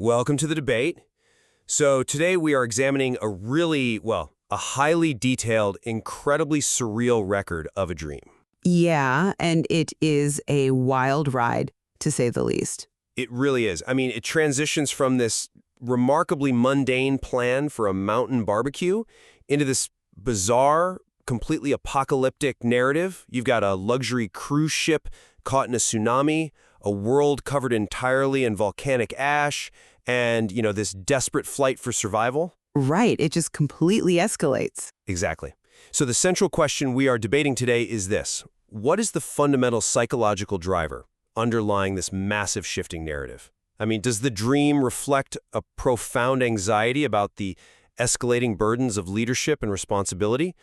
Welcome to the debate. So today we are examining a highly detailed, incredibly surreal record of a dream. Yeah, and it is a wild ride, to say the least. It really is. I mean, it transitions from this remarkably mundane plan for a mountain barbecue into this bizarre, completely apocalyptic narrative. You've got a luxury cruise ship caught in a tsunami, a world covered entirely in volcanic ash, and, this desperate flight for survival. Right, it just completely escalates. Exactly. So the central question we are debating today is this. What is the fundamental psychological driver underlying this massive shifting narrative? I mean, does the dream reflect a profound anxiety about the escalating burdens of leadership and responsibility?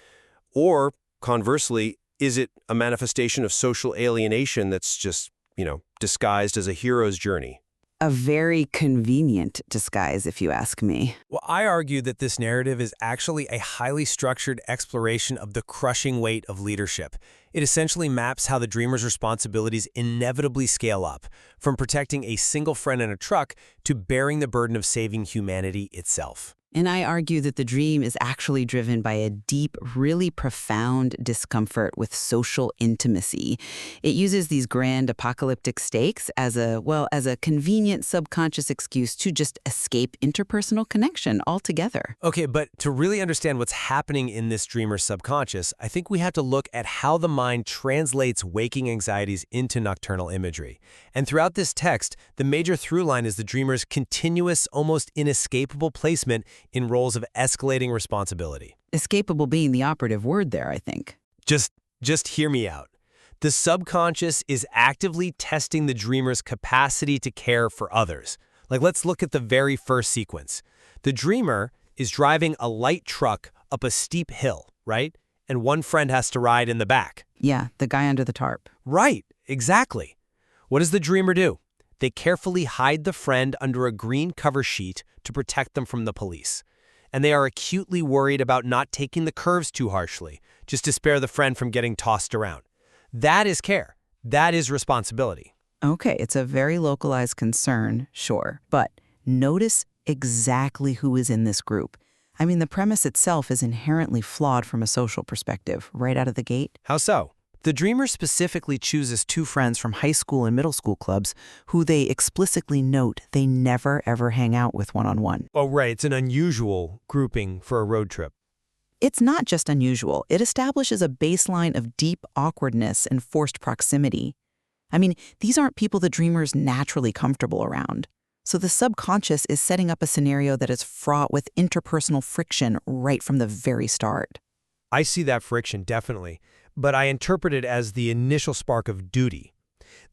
Or, conversely, is it a manifestation of social alienation that's just, disguised as a hero's journey? A very convenient disguise, if you ask me. Well, I argue that this narrative is actually a highly structured exploration of the crushing weight of leadership. It essentially maps how the dreamer's responsibilities inevitably scale up, from protecting a single friend in a truck to bearing the burden of saving humanity itself. And I argue that the dream is actually driven by a deep, really profound discomfort with social intimacy. It uses these grand apocalyptic stakes as a convenient subconscious excuse to just escape interpersonal connection altogether. Okay, but to really understand what's happening in this dreamer's subconscious, I think we have to look at how the mind translates waking anxieties into nocturnal imagery. And throughout this text, the major through line is the dreamer's continuous, almost inescapable placement in roles of escalating responsibility. Escapable being the operative word there, I think. Just hear me out. The subconscious is actively testing the dreamer's capacity to care for others. Let's look at the very first sequence. The dreamer is driving a light truck up a steep hill, right? And one friend has to ride in the back. Yeah, the guy under the tarp. Right, exactly. What does the dreamer do? They carefully hide the friend under a green cover sheet to protect them from the police. And they are acutely worried about not taking the curves too harshly, just to spare the friend from getting tossed around. That is care. That is responsibility. Okay, it's a very localized concern, sure. But notice exactly who is in this group. I mean, the premise itself is inherently flawed from a social perspective, right out of the gate. How so? The dreamer specifically chooses two friends from high school and middle school clubs who they explicitly note they never ever hang out with one-on-one. Oh, right. It's an unusual grouping for a road trip. It's not just unusual. It establishes a baseline of deep awkwardness and forced proximity. I mean, these aren't people the dreamer's naturally comfortable around. So the subconscious is setting up a scenario that is fraught with interpersonal friction right from the very start. I see that friction, definitely. But I interpret it as the initial spark of duty.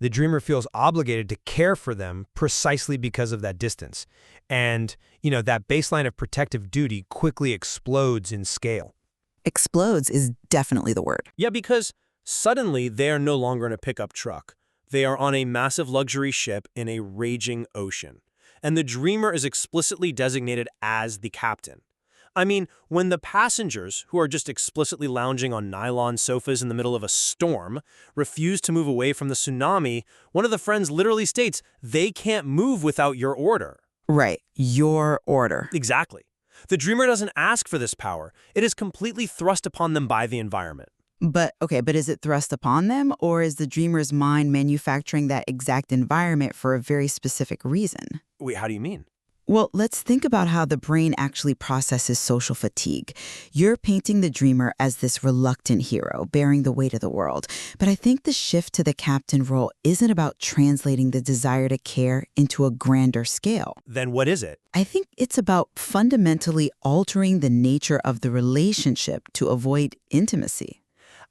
The dreamer feels obligated to care for them precisely because of that distance. And, that baseline of protective duty quickly explodes in scale. Explodes is definitely the word. Yeah, because suddenly they are no longer in a pickup truck. They are on a massive luxury ship in a raging ocean. And the dreamer is explicitly designated as the captain. I mean, when the passengers, who are just explicitly lounging on nylon sofas in the middle of a storm, refuse to move away from the tsunami, one of the friends literally states, they can't move without your order. Right, your order. Exactly. The dreamer doesn't ask for this power. It is completely thrust upon them by the environment. But is it thrust upon them, or is the dreamer's mind manufacturing that exact environment for a very specific reason? Wait, how do you mean? Well, let's think about how the brain actually processes social fatigue. You're painting the dreamer as this reluctant hero, bearing the weight of the world. But I think the shift to the captain role isn't about translating the desire to care into a grander scale. Then what is it? I think it's about fundamentally altering the nature of the relationship to avoid intimacy.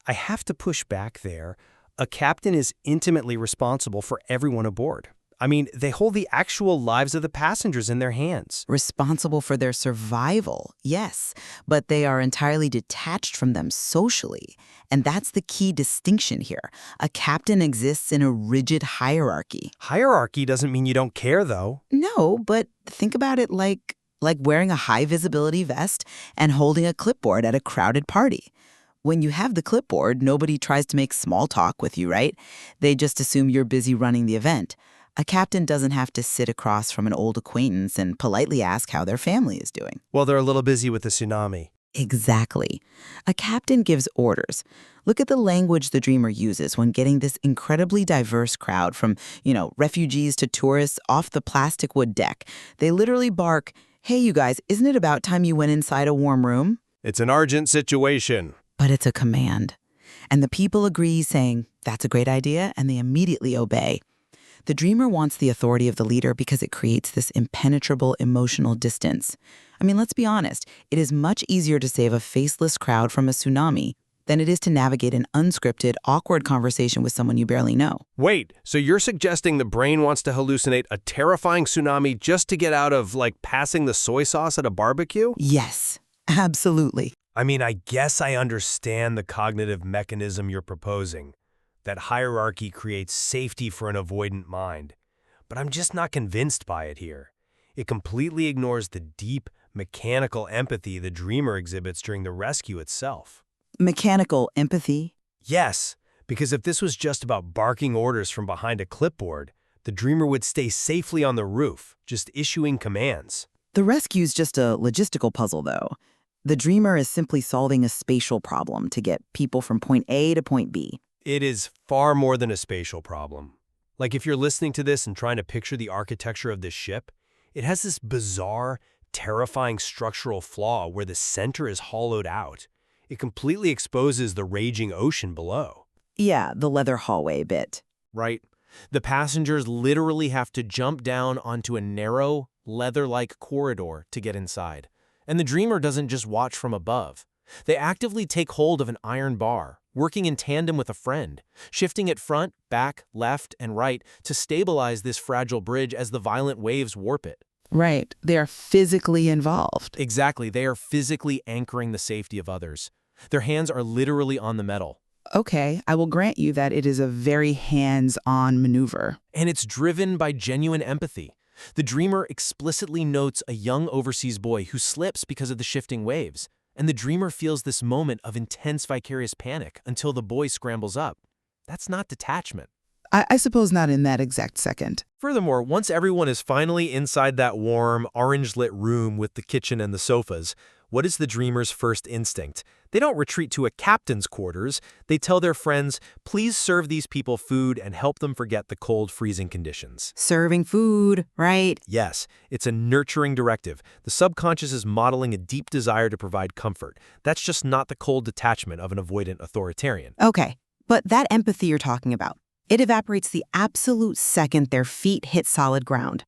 I have to push back there. A captain is intimately responsible for everyone aboard. I mean, they hold the actual lives of the passengers in their hands. Responsible for their survival, yes, but they are entirely detached from them socially. And that's the key distinction here. A captain exists in a rigid hierarchy. Hierarchy doesn't mean you don't care, though. No, but think about it like wearing a high-visibility vest and holding a clipboard at a crowded party. When you have the clipboard, nobody tries to make small talk with you, right? They just assume you're busy running the event. A captain doesn't have to sit across from an old acquaintance and politely ask how their family is doing. Well, they're a little busy with the tsunami. Exactly. A captain gives orders. Look at the language the dreamer uses when getting this incredibly diverse crowd from, refugees to tourists off the plastic wood deck. They literally bark, "Hey, you guys, isn't it about time you went inside a warm room?" It's an urgent situation. But it's a command. And the people agree, saying, "That's a great idea," and they immediately obey. The dreamer wants the authority of the leader because it creates this impenetrable emotional distance. I mean, let's be honest, it is much easier to save a faceless crowd from a tsunami than it is to navigate an unscripted, awkward conversation with someone you barely know. Wait, so you're suggesting the brain wants to hallucinate a terrifying tsunami just to get out of, passing the soy sauce at a barbecue? Yes, absolutely. I mean, I guess I understand the cognitive mechanism you're proposing. That hierarchy creates safety for an avoidant mind. But I'm just not convinced by it here. It completely ignores the deep, mechanical empathy the dreamer exhibits during the rescue itself. Mechanical empathy? Yes, because if this was just about barking orders from behind a clipboard, the dreamer would stay safely on the roof, just issuing commands. The rescue's just a logistical puzzle, though. The dreamer is simply solving a spatial problem to get people from point A to point B. It is far more than a spatial problem. Like if you're listening to this and trying to picture the architecture of this ship, it has this bizarre, terrifying structural flaw where the center is hollowed out. It completely exposes the raging ocean below. Yeah, the leather hallway bit. Right. The passengers literally have to jump down onto a narrow, leather-like corridor to get inside. And the dreamer doesn't just watch from above. They actively take hold of an iron bar, working in tandem with a friend, shifting it front, back, left, and right to stabilize this fragile bridge as the violent waves warp it. Right. They are physically involved. Exactly, they are physically anchoring the safety of others. Their hands are literally on the metal. Okay, I will grant you that it is a very hands-on maneuver. And it's driven by genuine empathy. The dreamer explicitly notes a young overseas boy who slips because of the shifting waves. And the dreamer feels this moment of intense vicarious panic until the boy scrambles up. That's not detachment. I suppose not in that exact second. Furthermore, once everyone is finally inside that warm, orange-lit room with the kitchen and the sofas, what is the dreamer's first instinct? They don't retreat to a captain's quarters. They tell their friends, please serve these people food and help them forget the cold, freezing conditions. Serving food, right? Yes, it's a nurturing directive. The subconscious is modeling a deep desire to provide comfort. That's just not the cold detachment of an avoidant authoritarian. Okay, but that empathy you're talking about, it evaporates the absolute second their feet hit solid ground.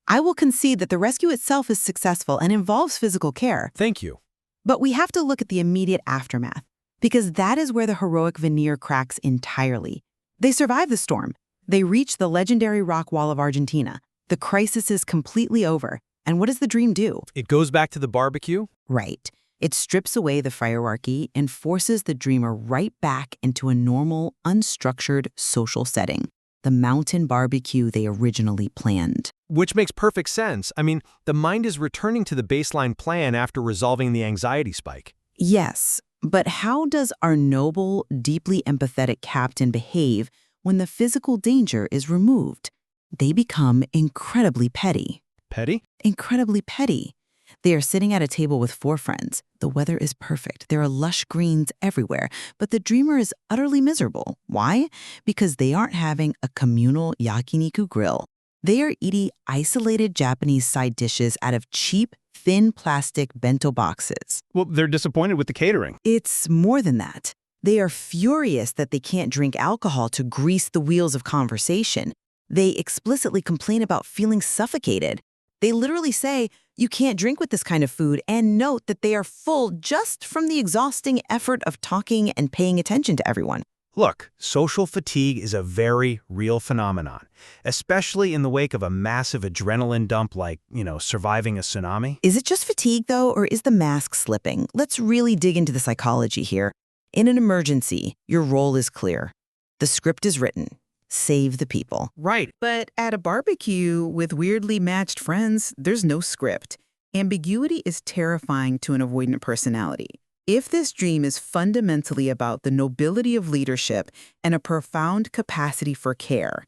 I will concede that the rescue itself is successful and involves physical care. Thank you. But we have to look at the immediate aftermath, because that is where the heroic veneer cracks entirely. They survive the storm. They reach the legendary rock wall of Argentina. The crisis is completely over. And what does the dream do? It goes back to the barbecue? Right. It strips away the hierarchy and forces the dreamer right back into a normal, unstructured social setting. The mountain barbecue they originally planned. Which makes perfect sense. I mean, the mind is returning to the baseline plan after resolving the anxiety spike. Yes, but how does our noble, deeply empathetic captain behave when the physical danger is removed? They become incredibly petty. Petty? Incredibly petty. They are sitting at a table with 4 friends. The weather is perfect. There are lush greens everywhere, but the dreamer is utterly miserable. Why? Because they aren't having a communal yakiniku grill. They are eating isolated Japanese side dishes out of cheap, thin plastic bento boxes. Well, they're disappointed with the catering. It's more than that. They are furious that they can't drink alcohol to grease the wheels of conversation. They explicitly complain about feeling suffocated. They literally say, you can't drink with this kind of food, and note that they are full just from the exhausting effort of talking and paying attention to everyone. Look, social fatigue is a very real phenomenon, especially in the wake of a massive adrenaline dump like, surviving a tsunami. Is it just fatigue, though, or is the mask slipping? Let's really dig into the psychology here. In an emergency, your role is clear. The script is written. Save the people. Right. But at a barbecue with weirdly matched friends, there's no script. Ambiguity is terrifying to an avoidant personality. If this dream is fundamentally about the nobility of leadership and a profound capacity for care,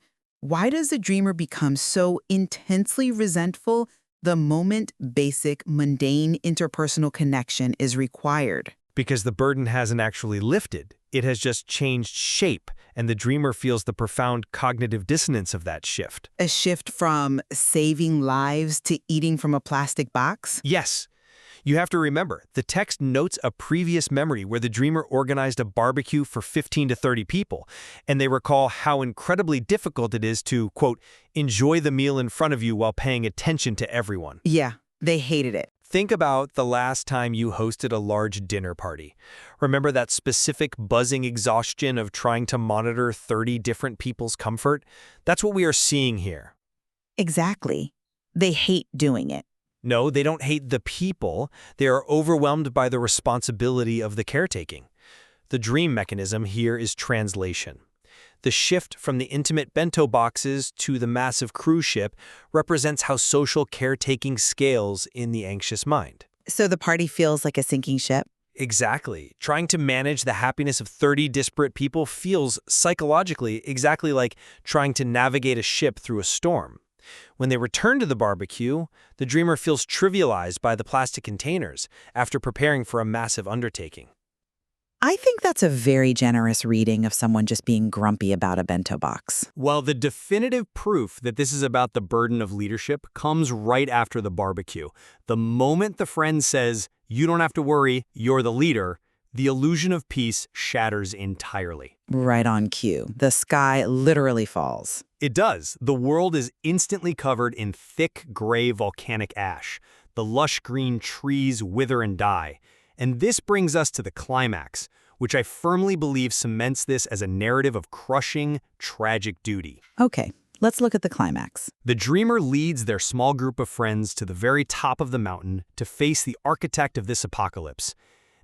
Why does the dreamer become so intensely resentful the moment basic, mundane interpersonal connection is required? Because the burden hasn't actually lifted. It has just changed shape, and the dreamer feels the profound cognitive dissonance of that shift. A shift from saving lives to eating from a plastic box? Yes. You have to remember, the text notes a previous memory where the dreamer organized a barbecue for 15 to 30 people, and they recall how incredibly difficult it is to, quote, enjoy the meal in front of you while paying attention to everyone. Yeah, they hated it. Think about the last time you hosted a large dinner party. Remember that specific buzzing exhaustion of trying to monitor 30 different people's comfort? That's what we are seeing here. Exactly. They hate doing it. No, they don't hate the people. They are overwhelmed by the responsibility of the caretaking. The dream mechanism here is translation. The shift from the intimate bento boxes to the massive cruise ship represents how social caretaking scales in the anxious mind. So the party feels like a sinking ship? Exactly. Trying to manage the happiness of 30 disparate people feels psychologically exactly like trying to navigate a ship through a storm. When they return to the barbecue, the dreamer feels trivialized by the plastic containers after preparing for a massive undertaking. I think that's a very generous reading of someone just being grumpy about a bento box. Well, the definitive proof that this is about the burden of leadership comes right after the barbecue. The moment the friend says, "You don't have to worry, you're the leader," the illusion of peace shatters entirely. Right on cue. The sky literally falls. It does. The world is instantly covered in thick, gray volcanic ash. The lush green trees wither and die. And this brings us to the climax, which I firmly believe cements this as a narrative of crushing, tragic duty. Okay, let's look at the climax. The dreamer leads their small group of friends to the very top of the mountain to face the architect of this apocalypse.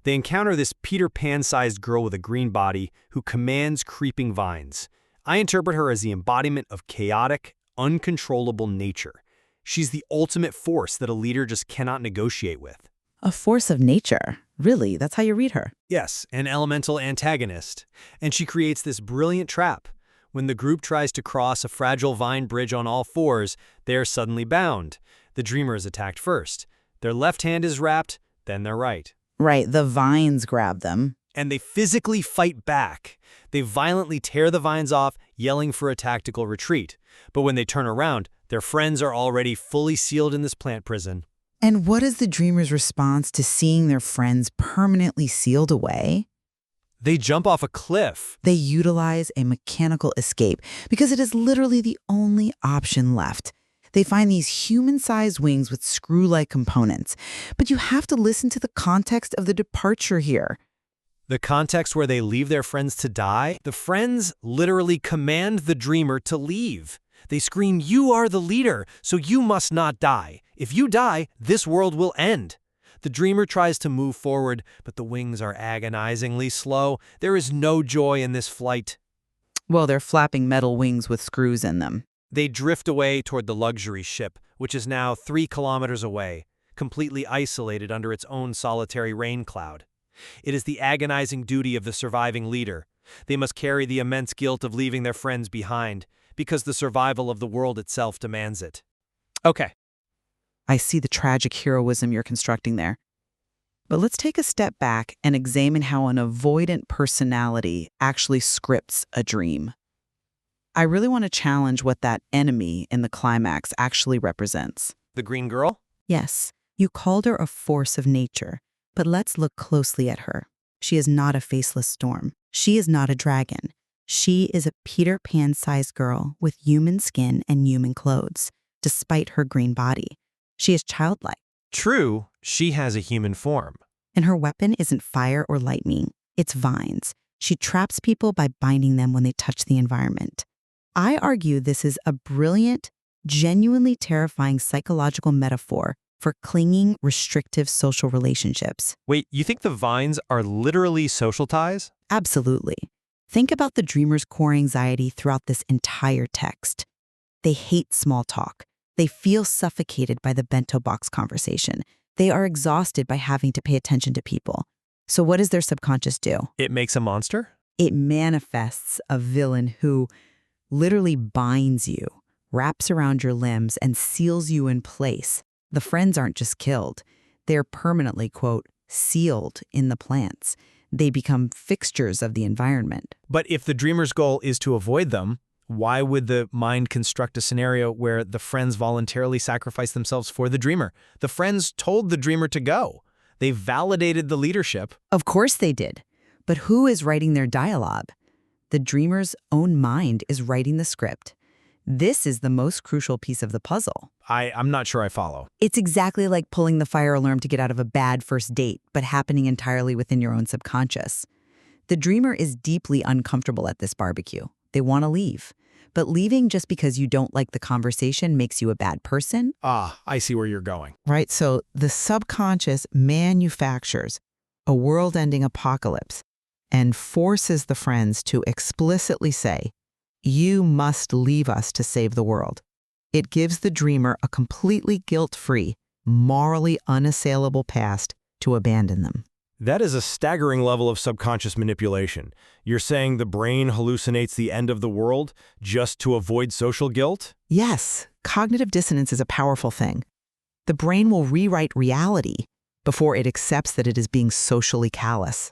They encounter this Peter Pan-sized girl with a green body who commands creeping vines. I interpret her as the embodiment of chaotic, uncontrollable nature. She's the ultimate force that a leader just cannot negotiate with. A force of nature. Really, that's how you read her. Yes, an elemental antagonist. And she creates this brilliant trap. When the group tries to cross a fragile vine bridge on all fours, they are suddenly bound. The dreamer is attacked first. Their left hand is wrapped, then their right. Right, the vines grab them. And they physically fight back. They violently tear the vines off, yelling for a tactical retreat. But when they turn around, their friends are already fully sealed in this plant prison. And what is the dreamer's response to seeing their friends permanently sealed away? They jump off a cliff. They utilize a mechanical escape because it is literally the only option left. They find these human-sized wings with screw-like components. But you have to listen to the context of the departure here. The context where they leave their friends to die, the friends literally command the dreamer to leave. They scream, "You are the leader, so you must not die. If you die, this world will end." The dreamer tries to move forward, but the wings are agonizingly slow. There is no joy in this flight. Well, they're flapping metal wings with screws in them. They drift away toward the luxury ship, which is now 3 kilometers away, completely isolated under its own solitary rain cloud. It is the agonizing duty of the surviving leader. They must carry the immense guilt of leaving their friends behind, because the survival of the world itself demands it. Okay. I see the tragic heroism you're constructing there. But let's take a step back and examine how an avoidant personality actually scripts a dream. I really want to challenge what that enemy in the climax actually represents. The green girl? Yes, you called her a force of nature, but let's look closely at her. She is not a faceless storm. She is not a dragon. She is a Peter Pan-sized girl with human skin and human clothes, despite her green body. She is childlike. True, she has a human form. And her weapon isn't fire or lightning, it's vines. She traps people by binding them when they touch the environment. I argue this is a brilliant, genuinely terrifying psychological metaphor for clinging, restrictive social relationships. Wait, you think the vines are literally social ties? Absolutely. Think about the dreamer's core anxiety throughout this entire text. They hate small talk. They feel suffocated by the bento box conversation. They are exhausted by having to pay attention to people. So what does their subconscious do? It makes a monster? It manifests a villain who, literally binds you, wraps around your limbs, and seals you in place. The friends aren't just killed. They're permanently, quote, sealed in the plants. They become fixtures of the environment. But if the dreamer's goal is to avoid them, why would the mind construct a scenario where the friends voluntarily sacrifice themselves for the dreamer? The friends told the dreamer to go. They validated the leadership. Of course they did. But who is writing their dialogue? The dreamer's own mind is writing the script. This is the most crucial piece of the puzzle. I'm not sure I follow. It's exactly like pulling the fire alarm to get out of a bad first date, but happening entirely within your own subconscious. The dreamer is deeply uncomfortable at this barbecue. They want to leave. But leaving just because you don't like the conversation makes you a bad person? I see where you're going. Right, so the subconscious manufactures a world-ending apocalypse and forces the friends to explicitly say, "You must leave us to save the world." It gives the dreamer a completely guilt-free, morally unassailable past to abandon them. That is a staggering level of subconscious manipulation. You're saying the brain hallucinates the end of the world just to avoid social guilt? Yes, cognitive dissonance is a powerful thing. The brain will rewrite reality before it accepts that it is being socially callous.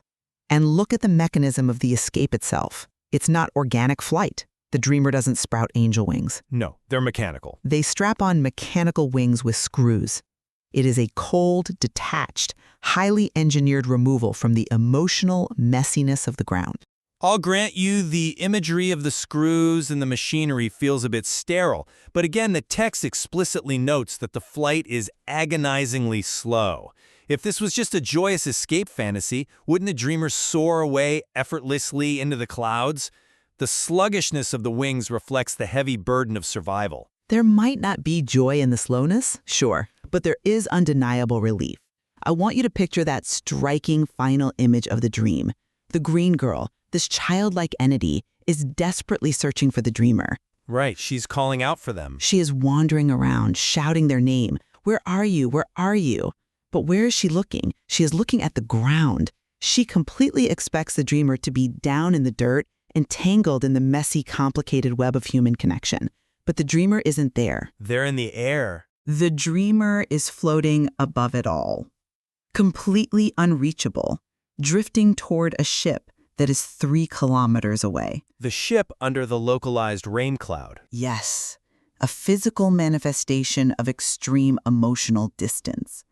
And look at the mechanism of the escape itself. It's not organic flight. The dreamer doesn't sprout angel wings. No, they're mechanical. They strap on mechanical wings with screws. It is a cold, detached, highly engineered removal from the emotional messiness of the ground. I'll grant you the imagery of the screws and the machinery feels a bit sterile, but again, the text explicitly notes that the flight is agonizingly slow. If this was just a joyous escape fantasy, wouldn't the dreamer soar away effortlessly into the clouds? The sluggishness of the wings reflects the heavy burden of survival. There might not be joy in the slowness, sure, but there is undeniable relief. I want you to picture that striking final image of the dream. The green girl, this childlike entity, is desperately searching for the dreamer. Right, she's calling out for them. She is wandering around, shouting their name. "Where are you? Where are you?" But where is she looking? She is looking at the ground. She completely expects the dreamer to be down in the dirt, entangled in the messy, complicated web of human connection. But the dreamer isn't there. They're in the air. The dreamer is floating above it all, completely unreachable, drifting toward a ship that is 3 kilometers away. The ship under the localized rain cloud. Yes, a physical manifestation of extreme emotional distance.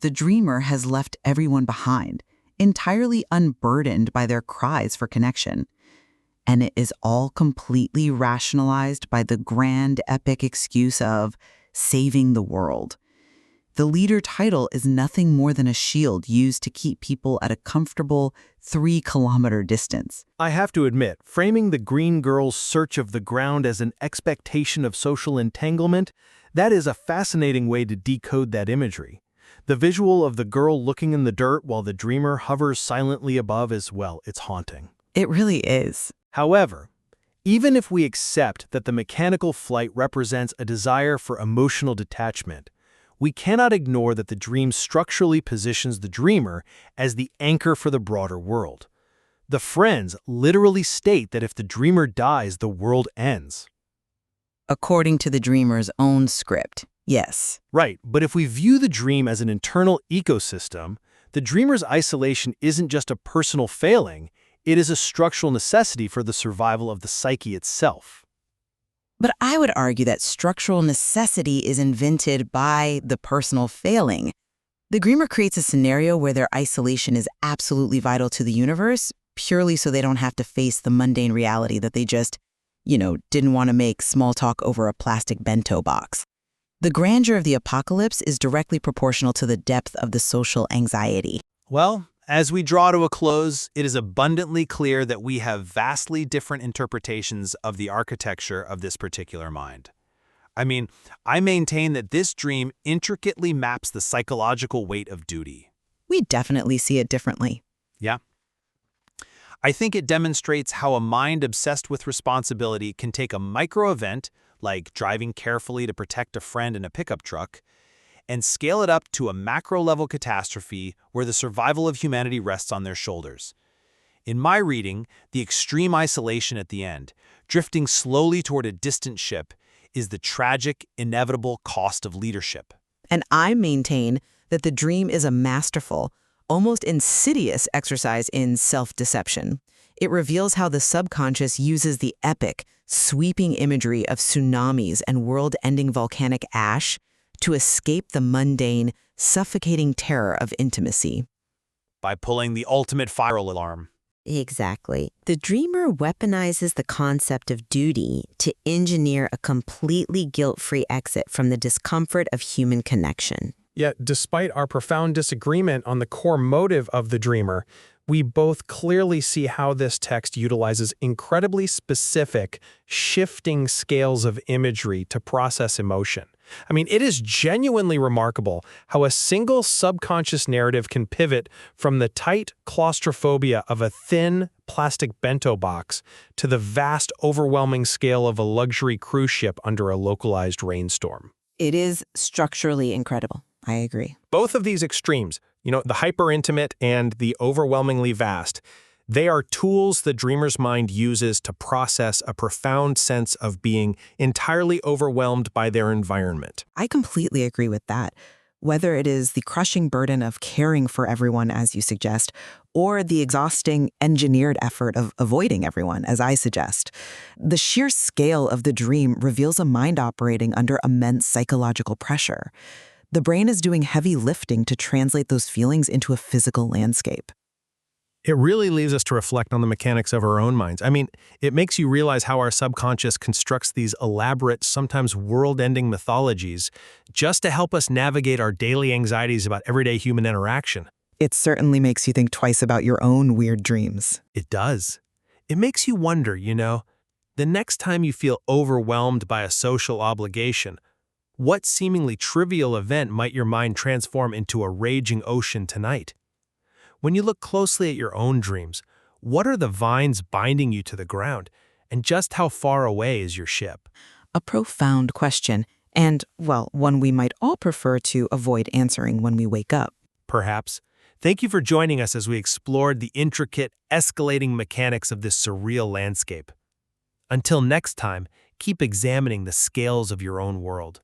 The dreamer has left everyone behind, entirely unburdened by their cries for connection. And it is all completely rationalized by the grand epic excuse of saving the world. The leader title is nothing more than a shield used to keep people at a comfortable 3-kilometer distance. I have to admit, framing the green girl's search of the ground as an expectation of social entanglement, that is a fascinating way to decode that imagery. The visual of the girl looking in the dirt while the dreamer hovers silently above is, well, it's haunting. It really is. However, even if we accept that the mechanical flight represents a desire for emotional detachment, we cannot ignore that the dream structurally positions the dreamer as the anchor for the broader world. The friends literally state that if the dreamer dies, the world ends. According to the dreamer's own script, yes. Right, but if we view the dream as an internal ecosystem, the dreamer's isolation isn't just a personal failing, it is a structural necessity for the survival of the psyche itself. But I would argue that structural necessity is invented by the personal failing. The dreamer creates a scenario where their isolation is absolutely vital to the universe, purely so they don't have to face the mundane reality that they just, didn't want to make small talk over a plastic bento box. The grandeur of the apocalypse is directly proportional to the depth of the social anxiety. Well, as we draw to a close, it is abundantly clear that we have vastly different interpretations of the architecture of this particular mind. I maintain that this dream intricately maps the psychological weight of duty. We definitely see it differently. Yeah. I think it demonstrates how a mind obsessed with responsibility can take a micro-event, like driving carefully to protect a friend in a pickup truck, and scale it up to a macro-level catastrophe where the survival of humanity rests on their shoulders. In my reading, the extreme isolation at the end, drifting slowly toward a distant ship, is the tragic, inevitable cost of leadership. And I maintain that the dream is a masterful, almost insidious exercise in self-deception. It reveals how the subconscious uses the epic, sweeping imagery of tsunamis and world-ending volcanic ash to escape the mundane, suffocating terror of intimacy. By pulling the ultimate fire alarm. Exactly. The dreamer weaponizes the concept of duty to engineer a completely guilt-free exit from the discomfort of human connection. Yet, despite our profound disagreement on the core motive of the dreamer, we both clearly see how this text utilizes incredibly specific, shifting scales of imagery to process emotion. I mean, it is genuinely remarkable how a single subconscious narrative can pivot from the tight claustrophobia of a thin plastic bento box to the vast, overwhelming scale of a luxury cruise ship under a localized rainstorm. It is structurally incredible. I agree. Both of these extremes, the hyper-intimate and the overwhelmingly vast, they are tools the dreamer's mind uses to process a profound sense of being entirely overwhelmed by their environment. I completely agree with that. Whether it is the crushing burden of caring for everyone, as you suggest, or the exhausting, engineered effort of avoiding everyone, as I suggest, the sheer scale of the dream reveals a mind operating under immense psychological pressure. The brain is doing heavy lifting to translate those feelings into a physical landscape. It really leaves us to reflect on the mechanics of our own minds. I mean, it makes you realize how our subconscious constructs these elaborate, sometimes world-ending mythologies just to help us navigate our daily anxieties about everyday human interaction. It certainly makes you think twice about your own weird dreams. It does. It makes you wonder, the next time you feel overwhelmed by a social obligation, what seemingly trivial event might your mind transform into a raging ocean tonight? When you look closely at your own dreams, what are the vines binding you to the ground, and just how far away is your ship? A profound question, and, well, one we might all prefer to avoid answering when we wake up. Perhaps. Thank you for joining us as we explored the intricate, escalating mechanics of this surreal landscape. Until next time, keep examining the scales of your own world.